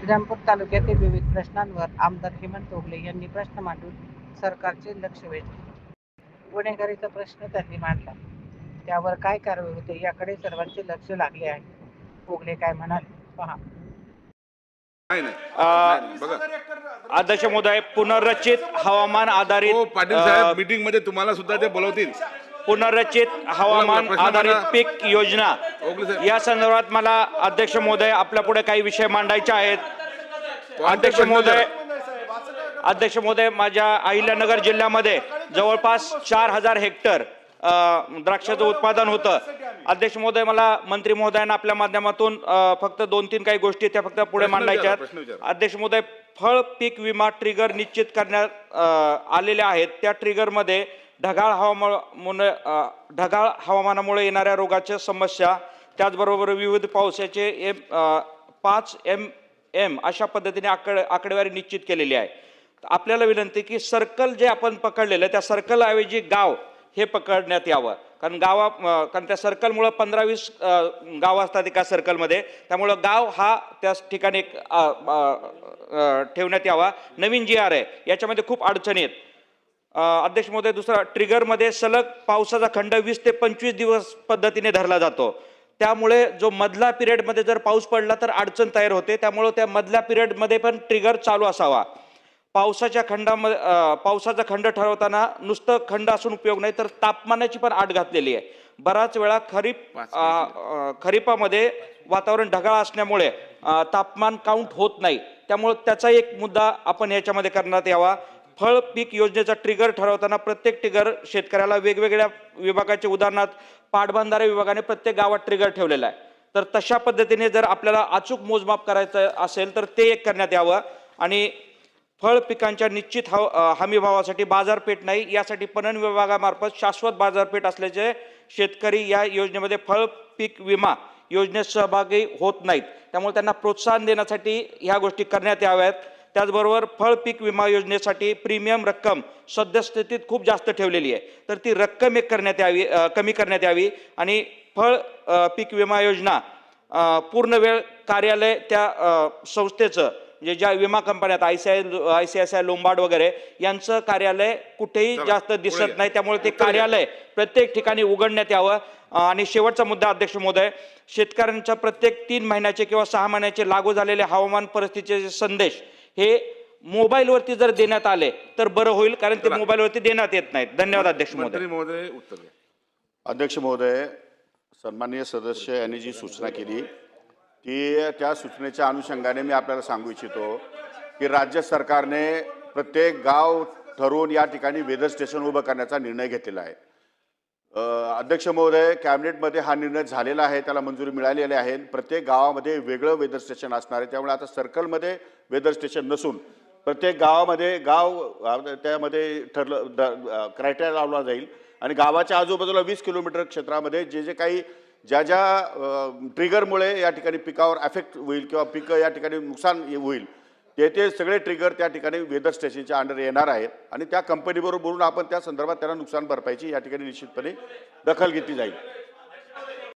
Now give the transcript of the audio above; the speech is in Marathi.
श्रीरामपूर तालुक्यातील विविध प्रश्नांवर आमदार हेमंत ओगले यांनी प्रश्न मांडून सरकारचे लक्ष वेधले. गुन्हेगारीचा प्रश्न त्यांनी मांडला, त्यावर काय कारवाई होते याकडे सर्वांचे लक्ष लागले आहे. ओगले काय म्हणाले पहा. अध्यक्ष महोदय, पुनर्रचित हवामान आधारित पाटील साहेब मीटिंग मध्ये तुम्हाला सुद्धा ते बोलवतील. पुनर्रचित हवामान आधारित पीक योजना या संदर्भात मला अध्यक्ष महोदय आपल्या पुढे काही विषय मांडायचे आहेत. अध्यक्ष महोदय, माझ्या अहिल्यानगर जिल्ह्यामध्ये जवळपास 4000 हेक्टर द्राक्षाचं उत्पादन होतं. अध्यक्ष महोदय, मला मंत्री महोदयांना आपल्या माध्यमातून फक्त 2-3 काही गोष्टी त्या फक्त पुढे मांडायच्या आहेत. अध्यक्ष महोदय, फळ पीक विमा ट्रिगर निश्चित करण्यात आलेले आहेत. त्या ट्रिगरमध्ये ढगाळ हवामानामुळे येणाऱ्या रोगाच्या समस्या, त्याचबरोबर विविध पावसाचे 5 mm अशा पद्धतीने आकडेवारी निश्चित केलेली आहे. आपल्याला विनंती की सर्कल जे आपण पकडलेलं त्या सर्कल ऐवजी गाव हे पकडण्यात यावं, कारण त्या सर्कलमुळे 15-20 गाव असतात एका सर्कलमध्ये, त्यामुळं गाव हा त्या ठिकाणी ठेवण्यात यावा. नवीन जी आर आहे याच्यामध्ये खूप अडचणी आहेत. अध्यक्ष महोदय, दुसरा, ट्रिगरमध्ये सलग पावसाचा खंड 20 ते 25 दिवस पद्धतीने धरला जातो. त्यामुळे जो मधला पिरियडमध्ये जर पाऊस पडला तर अडचण तयार होते. त्यामुळे त्या मधल्या पिरियडमध्ये पण ट्रिगर चालू असावा. पावसाचा खंड ठरवताना नुसतं खंड असून उपयोग नाही, तर तापमानाची पण अट घातलेली आहे. बराच वेळा खरीपामध्ये वातावरण ढगाळ असल्यामुळे तापमान काउंट होत नाही. त्यामुळे त्याचा एक मुद्दा आपण याच्यामध्ये करण्यात यावा. फळ पीक योजनेचा ट्रिगर ठरवताना प्रत्येक ट्रिगर शेतकऱ्याला वेगवेगळ्या विभागाचे, उदाहरणार्थ पाटबंधारे विभागाने प्रत्येक गावात ट्रिगर ठेवलेला आहे. तर तशा पद्धतीने जर आपल्याला अचूक मोजमाप करायचं असेल तर ते एक करण्यात यावं. आणि फळ पिकांच्या निश्चित हमी भावासाठी बाजारपेठ नाही, यासाठी पणन विभागामार्फत शाश्वत बाजारपेठ असल्याचे शेतकरी या योजनेमध्ये फळ पीक विमा योजनेत सहभागी होत नाहीत. त्यामुळे त्यांना प्रोत्साहन देण्यासाठी ह्या गोष्टी करण्यात याव्यात. त्याचबरोबर फळ पीक विमा योजनेसाठी प्रीमियम रक्कम सद्यस्थितीत खूप जास्त ठेवलेली आहे, तर ती रक्कम कमी करण्यात यावी. आणि फळ पीक विमा योजना पूर्ण वेळ कार्यालय त्या संस्थेचं, म्हणजे ज्या विमा कंपन्यात ICICI लोंबार्ड वगैरे यांचं कार्यालय कुठेही जास्त दिसत नाही, त्यामुळे ते कार्यालय प्रत्येक ठिकाणी उघडण्यात यावं. आणि शेवटचा मुद्दा अध्यक्ष महोदय, शेतकऱ्यांच्या प्रत्येक 3 महिन्याचे किंवा 6 महिन्याचे लागू झालेले हवामान परिस्थितीचे संदेश हे मोबाईलवरती जर देण्यात आले तर बरं होईल, कारण ते मोबाईलवरती देण्यात येत नाहीत. धन्यवाद अध्यक्ष महोदय. अध्यक्ष महोदय, सन्माननीय सदस्य यांनी जी सूचना केली ती त्या सूचनेच्या अनुषंगाने मी आपल्याला सांगू इच्छितो की राज्य सरकारने प्रत्येक गाव ठरवून या ठिकाणी वेदर स्टेशन उभं करण्याचा निर्णय घेतलेला आहे. अध्यक्ष महोदय, कॅबिनेटमध्ये हा निर्णय झालेला आहे, त्याला मंजुरी मिळालेली आहे. प्रत्येक गावामध्ये वेगळं वेदर स्टेशन असणार आहे. त्यामुळे आता सर्कलमध्ये वेदर स्टेशन नसून प्रत्येक गावामध्ये त्यामध्ये क्रायटेरिया लावला जाईल. आणि गावाच्या आजूबाजूला 20 किलोमीटर क्षेत्रामध्ये जे काही ज्या ट्रिगरमुळे या ठिकाणी पिकावर अफेक्ट होईल किंवा पिकं या ठिकाणी नुकसान होईल ते सगळे ट्रिगर त्या ठिकाणी वेदर स्टेशनच्या अंडर येणार आहेत. आणि त्या कंपनीबरोबर बोलून आपण त्या संदर्भात त्यांना नुकसान भरपाईची या ठिकाणी निश्चितपणे दखल घेतली जाईल.